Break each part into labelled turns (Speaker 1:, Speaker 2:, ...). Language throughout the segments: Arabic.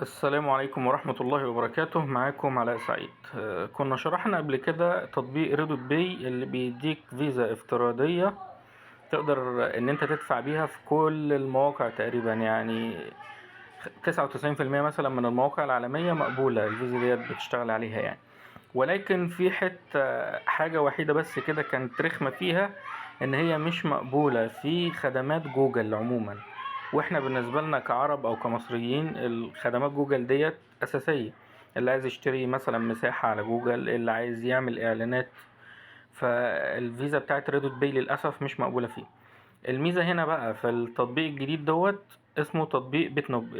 Speaker 1: السلام عليكم ورحمة الله وبركاته. معاكم علاء سعيد. كنا شرحنا قبل كده تطبيق ريدوت باي اللي بيديك فيزا افتراضية تقدر ان انت تدفع بيها في كل المواقع تقريبا، يعني 99% مثلا من المواقع العالمية مقبولة الفيزا ديت بتشتغل عليها يعني. ولكن في حاجة وحيدة بس كده كانت رخمة فيها، ان هي مش مقبولة في خدمات جوجل عموما. واحنا بالنسبة لنا كعرب او كمصريين الخدمات جوجل ديت اساسية. اللي عايز يشتري مثلا مساحة على جوجل، اللي عايز يعمل اعلانات، فالفيزا بتاعت ريدوت باي للأسف مش مقبولة فيه. الميزة هنا بقى في التطبيق الجديد اسمه تطبيق بيتنوب.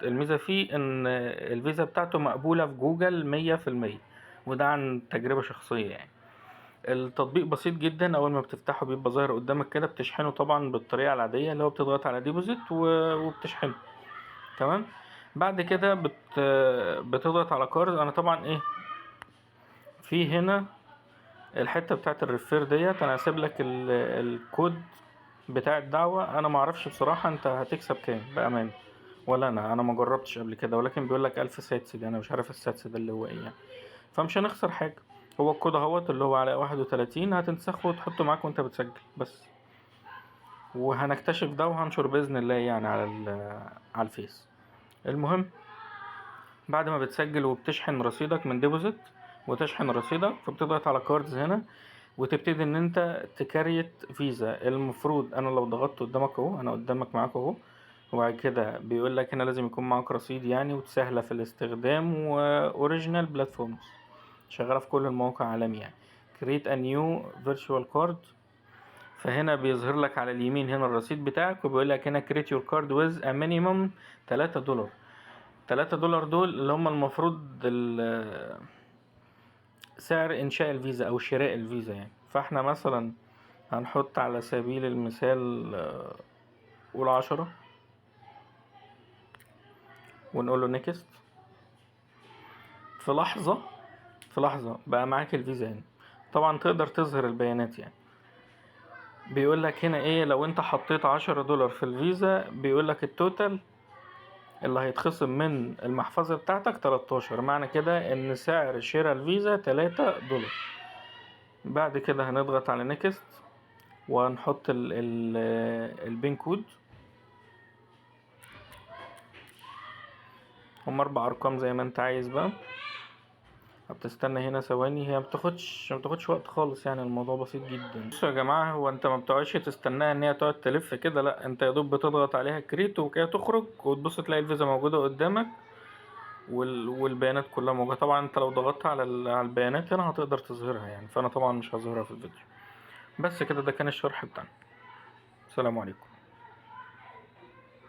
Speaker 1: الميزة فيه ان الفيزا بتاعته مقبولة في جوجل 100%، وده عن تجربة شخصية يعني. التطبيق بسيط جدا، اول ما بتفتحه بيبقى ظاهر قدامك كده، بتشحنه طبعا بالطريقة العادية اللي هو بتضغط على ديبوزيت وبتشحنه. تمام. بعد كده بتضغط على كارد. انا طبعا في هنا الحتة بتاعت الريفير ديت، انا هسيب لك الكود بتاع الدعوة. انا معرفش بصراحة انت هتكسب كام بامان، ولا انا ما جربتش قبل كده، ولكن بيقول لك 1000 ساتس دي، انا مش عارف الساتس ده اللي هو ايه يعني. فمش هنخسر حاجة. هو الكود اهوت اللي هو على 31 هتنسخه وتحطه معاك وانت بتسجل بس. وهنكتشف ده وهنشر بإذن الله يعني على الفيس. المهم، بعد ما بتسجل وبتشحن رصيدك من ديبوزيت وتشحن رصيدك، فبتضغط على كاردز هنا وتبتدي ان انت تكريت فيزا. المفروض انا لو ضغطت قدامك اهو، انا قدامك معاك اهو، وبعد كده بيقول لك هنا لازم يكون معاك رصيد يعني، وسهلة في الاستخدام، واوريجينال بلاتفورمز شغالة في كل المواقع عالمي يعني. create a new virtual card. فهنا بيظهر لك على اليمين هنا الرصيد بتاعك، وبيقول لك هنا create your card with a minimum $3. $3 دول اللي هم المفروض سعر انشاء الفيزا او شراء الفيزا يعني. فاحنا مثلا هنحط على سبيل المثال قول 10، ونقول له نيكست. في لحظة بقى معاك الفيزا هنا. طبعا تقدر تظهر البيانات يعني. بيقول لك هنا لو انت حطيت $10 في الفيزا، بيقول لك التوتال اللي هيتخصم من المحفظة بتاعتك 13. معنى كده ان سعر شراء الفيزا $3. بعد كده هنضغط على نيكست، وهنحط البين كود. هم 4 ارقام زي ما انت عايز بقى. بتستنى هنا ثواني، هي ما بتاخدش وقت خالص يعني، الموضوع بسيط جدا. بصوا يا جماعه، هو انت ما بتقعدش تستناها ان هي تقعد تلف كده، لا، انت يا دوب بتضغط عليها كريت وكده تخرج وتبص تلاقي الفيزا موجوده قدامك، والبيانات كلها موجوده. طبعا انت لو ضغطت على البيانات هنا هتقدر تظهرها يعني، فانا طبعا مش هظهرها في الفيديو. بس كده، ده كان الشرح بتاعنا. السلام عليكم.